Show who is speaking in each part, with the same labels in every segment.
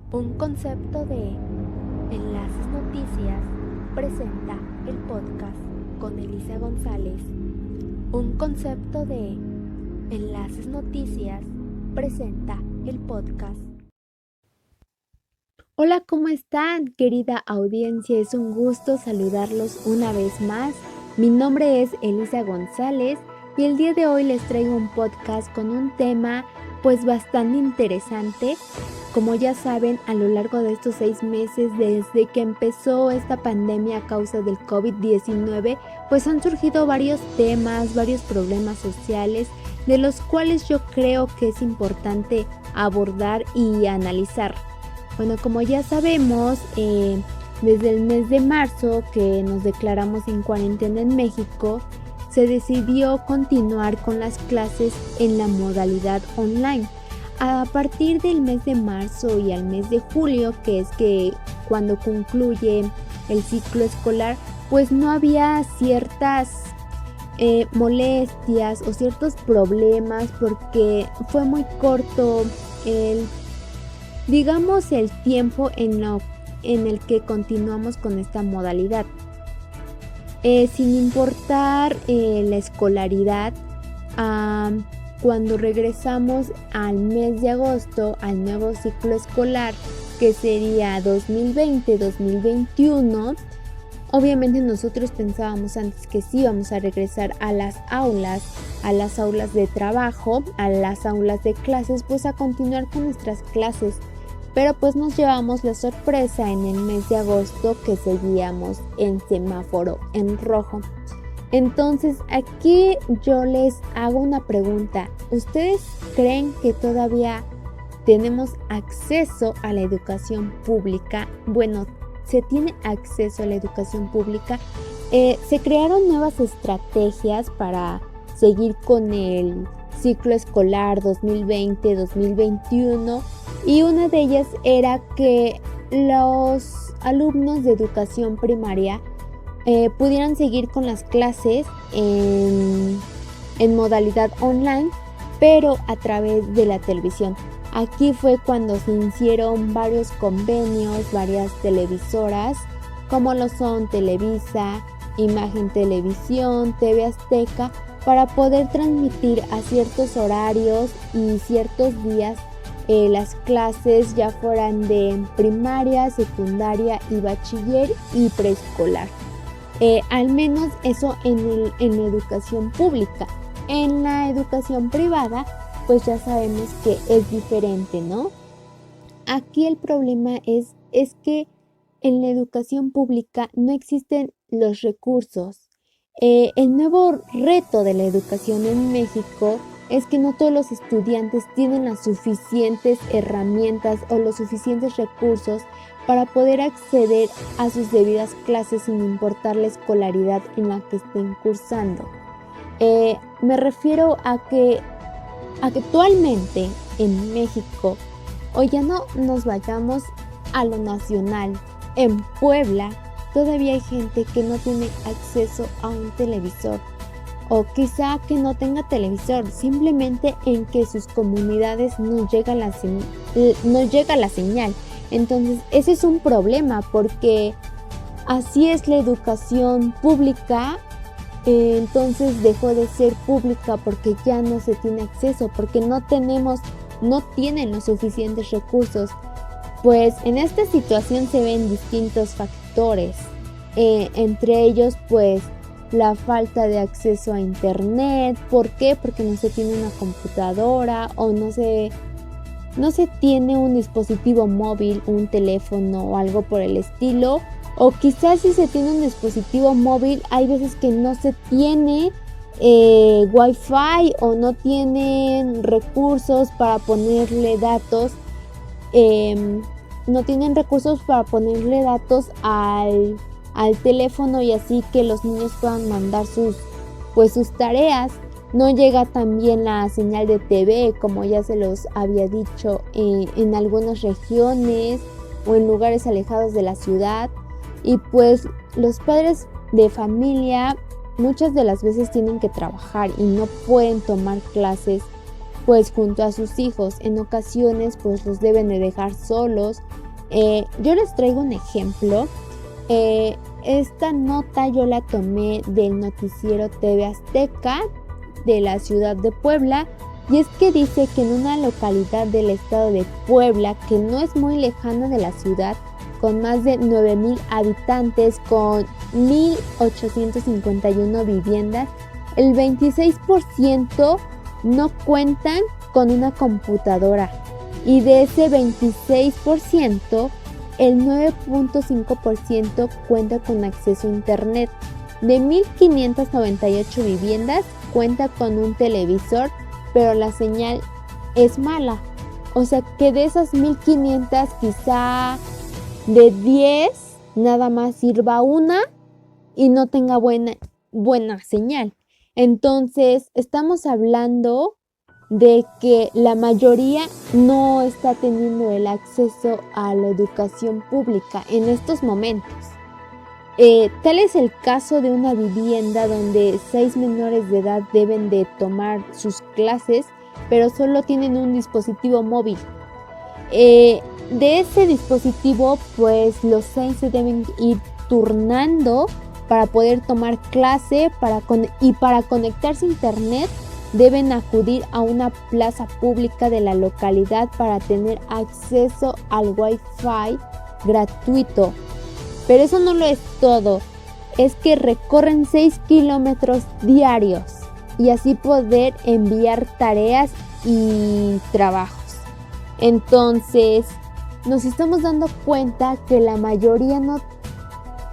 Speaker 1: Un concepto de Enlaces Noticias presenta el podcast con Elisa González. Un concepto de Enlaces Noticias presenta el podcast. Hola, ¿cómo están, querida audiencia? Es un gusto saludarlos una vez más. Mi nombre es Elisa González y el día de hoy les traigo un podcast con un tema pues bastante interesante. Como ya saben, a lo largo de estos 6 meses desde que empezó esta pandemia a causa del COVID-19, pues han surgido varios temas, varios problemas sociales, de los cuales yo creo que es importante abordar y analizar. Bueno, como ya sabemos, desde el mes de marzo que nos declaramos en cuarentena en México, se decidió continuar con las clases en la modalidad online. A partir del mes de marzo y al mes de julio, que es que cuando concluye el ciclo escolar, pues no había ciertas molestias o ciertos problemas porque fue muy corto el tiempo en el que continuamos con esta modalidad. Sin importar la escolaridad, cuando regresamos al mes de agosto, al nuevo ciclo escolar, que sería 2020-2021, obviamente nosotros pensábamos antes que sí íbamos a regresar a las aulas de trabajo, a las aulas de clases, pues a continuar con nuestras clases. Pero pues nos llevamos la sorpresa en el mes de agosto que seguíamos en semáforo en rojo. Entonces aquí yo les hago una pregunta. ¿Ustedes creen que todavía tenemos acceso a la educación pública? Bueno, se tiene acceso a la educación pública. Se crearon nuevas estrategias para seguir con el ciclo escolar 2020-2021 y una de ellas era que los alumnos de educación primaria pudieran seguir con las clases en modalidad online, pero a través de la televisión. Aquí fue cuando se hicieron varios convenios, varias televisoras, como lo son Televisa, Imagen Televisión, TV Azteca, para poder transmitir a ciertos horarios y ciertos días las clases, ya fueran de primaria, secundaria y bachiller y preescolar. Al menos eso en la educación pública. En la educación privada, pues ya sabemos que es diferente, ¿no? Aquí el problema es que en la educación pública no existen los recursos. El nuevo reto de la educación en México es que no todos los estudiantes tienen las suficientes herramientas o los suficientes recursos para poder acceder a sus debidas clases sin importar la escolaridad en la que estén cursando. Me refiero a que actualmente en México, hoy ya no nos vayamos a lo nacional, en Puebla todavía hay gente que no tiene acceso a un televisor, o quizá que no tenga televisor, simplemente en que sus comunidades no llega la señal. Entonces ese es un problema, porque así es la educación pública. Entonces dejó de ser pública porque ya no se tiene acceso, porque no tienen los suficientes recursos. Pues en esta situación se ven distintos factores, entre ellos pues la falta de acceso a internet. ¿Por qué? Porque no se tiene una computadora o no se tiene un dispositivo móvil, un teléfono o algo por el estilo. O quizás si se tiene un dispositivo móvil, hay veces que no se tiene Wi-Fi o no tienen recursos para ponerle datos. No tienen recursos para ponerle datos al teléfono y así que los niños puedan mandar sus tareas. No llega también la señal de TV, como ya se los había dicho, en algunas regiones o en lugares alejados de la ciudad. Y pues los padres de familia muchas de las veces tienen que trabajar y no pueden tomar clases pues junto a sus hijos. En ocasiones pues los deben de dejar solos. Yo les traigo un ejemplo. Esta nota yo la tomé del noticiero TV Azteca de la ciudad de Puebla, y es que dice que en una localidad del estado de Puebla, que no es muy lejana de la ciudad, con más de 9,000 habitantes, con 1,851 viviendas, el 26% no cuentan con una computadora, y de ese 26%, el 9.5% cuenta con acceso a internet. De 1,598 viviendas cuenta con un televisor, pero la señal es mala. O sea que de esas 1,500, quizá de 10 nada más sirva una y no tenga buena señal. Entonces estamos hablando de que la mayoría no está teniendo el acceso a la educación pública en estos momentos. Tal es el caso de una vivienda donde 6 menores de edad deben de tomar sus clases, pero solo tienen un dispositivo móvil. De ese dispositivo, pues los 6 se deben ir turnando para poder tomar clase, y para conectarse a internet deben acudir a una plaza pública de la localidad para tener acceso al Wi-Fi gratuito. Pero eso no lo es todo, es que recorren 6 kilómetros diarios y así poder enviar tareas y trabajos. Entonces, nos estamos dando cuenta que la mayoría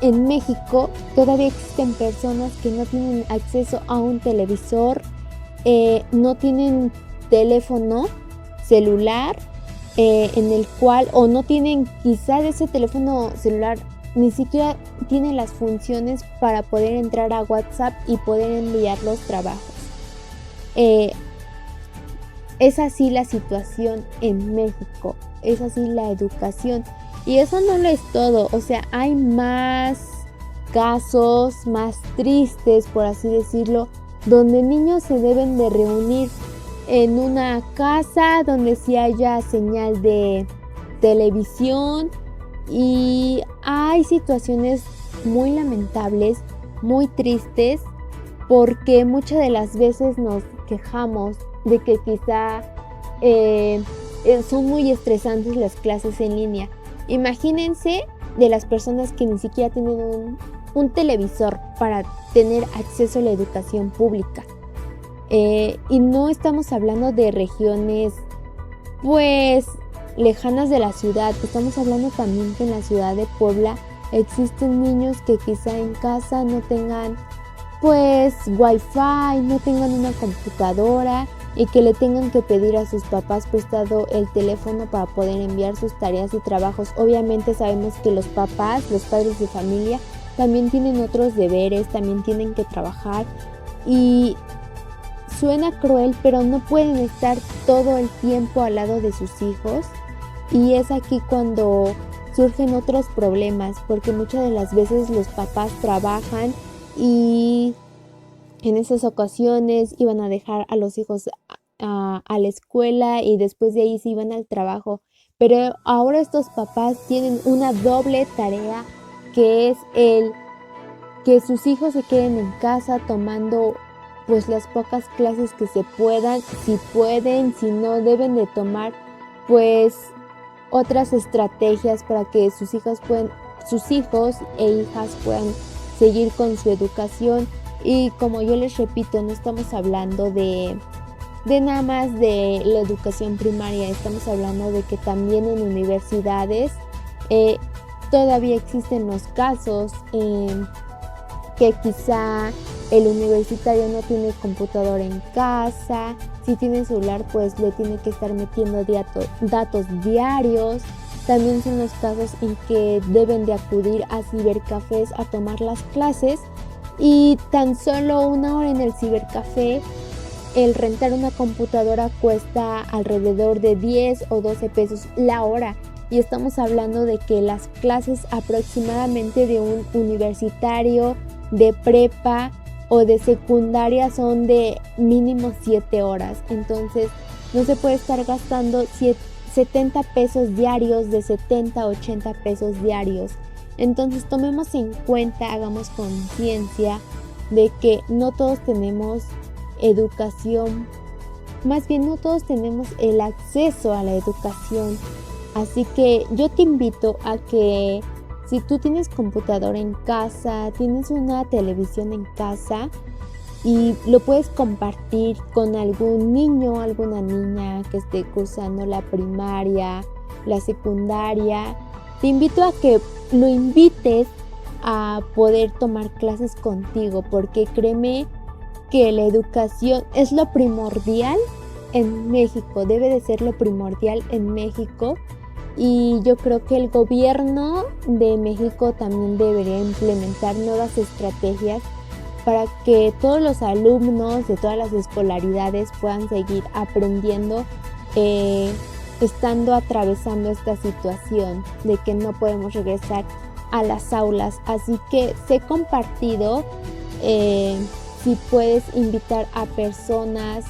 Speaker 1: en México todavía existen personas que no tienen acceso a un televisor, no tienen teléfono celular, en el cual, o no tienen, quizás ese teléfono celular ni siquiera tiene las funciones para poder entrar a WhatsApp y poder enviar los trabajos. Es así la situación en México, es así la educación. Y eso no lo es todo, o sea, hay más casos más tristes, por así decirlo, donde niños se deben de reunir en una casa donde sí haya señal de televisión, y hay situaciones muy lamentables, muy tristes, porque muchas de las veces nos quejamos de que quizá son muy estresantes las clases en línea. Imagínense de las personas que ni siquiera tienen un televisor para tener acceso a la educación pública. Y no estamos hablando de regiones pues lejanas de la ciudad, estamos hablando también que en la ciudad de Puebla existen niños que quizá en casa no tengan pues Wi-Fi, no tengan una computadora, y que le tengan que pedir a sus papás prestado el teléfono para poder enviar sus tareas y trabajos. Obviamente sabemos que los papás, los padres de familia, también tienen otros deberes, también tienen que trabajar, y suena cruel, pero no pueden estar todo el tiempo al lado de sus hijos, y es aquí cuando surgen otros problemas, porque muchas de las veces los papás trabajan y en esas ocasiones iban a dejar a los hijos a la escuela y después de ahí se iban al trabajo. Pero ahora estos papás tienen una doble tarea, que es el que sus hijos se queden en casa tomando pues las pocas clases que se puedan. Si pueden, si no, deben de tomar pues otras estrategias para que sus hijos e hijas puedan seguir con su educación. Y como yo les repito, no estamos hablando de nada más de la educación primaria, estamos hablando de que también en universidades todavía existen los casos que quizá el universitario no tiene computadora en casa, si tiene celular pues le tiene que estar metiendo datos diarios. También son los casos en que deben de acudir a cibercafés a tomar las clases, y tan solo 1 hora en el cibercafé, el rentar una computadora cuesta alrededor de 10 o 12 pesos la hora, y estamos hablando de que las clases aproximadamente de un universitario, de prepa o de secundaria son de mínimo 7 horas. Entonces no se puede estar gastando 70 pesos diarios, de 70 a 80 pesos diarios. Entonces tomemos en cuenta, hagamos conciencia de que no todos tenemos educación, más bien no todos tenemos el acceso a la educación. Así que yo te invito a que si tú tienes computadora en casa, tienes una televisión en casa y lo puedes compartir con algún niño, alguna niña que esté cursando la primaria, la secundaria, te invito a que lo invites a poder tomar clases contigo, porque créeme que la educación es lo primordial en México, debe de ser lo primordial en México. Y yo creo que el gobierno de México también debería implementar nuevas estrategias para que todos los alumnos de todas las escolaridades puedan seguir aprendiendo, estando atravesando esta situación de que no podemos regresar a las aulas. Así que sé compartido, si puedes invitar a personas,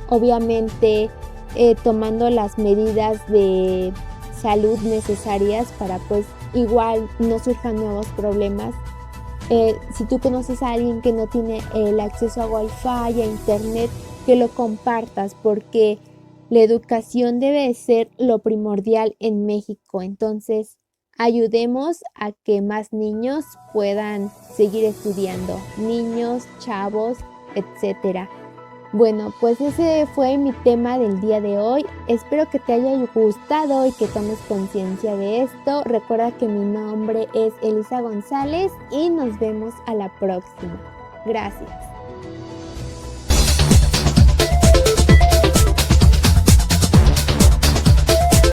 Speaker 1: obviamente tomando las medidas de salud necesarias para pues igual no surjan nuevos problemas. Si tú conoces a alguien que no tiene el acceso a Wi-Fi, a internet, que lo compartas, porque la educación debe ser lo primordial en México. Entonces, ayudemos a que más niños puedan seguir estudiando, niños, chavos, etcétera. Bueno, pues ese fue mi tema del día de hoy. Espero que te haya gustado y que tomes conciencia de esto. Recuerda que mi nombre es Elisa González y nos vemos a la próxima. Gracias.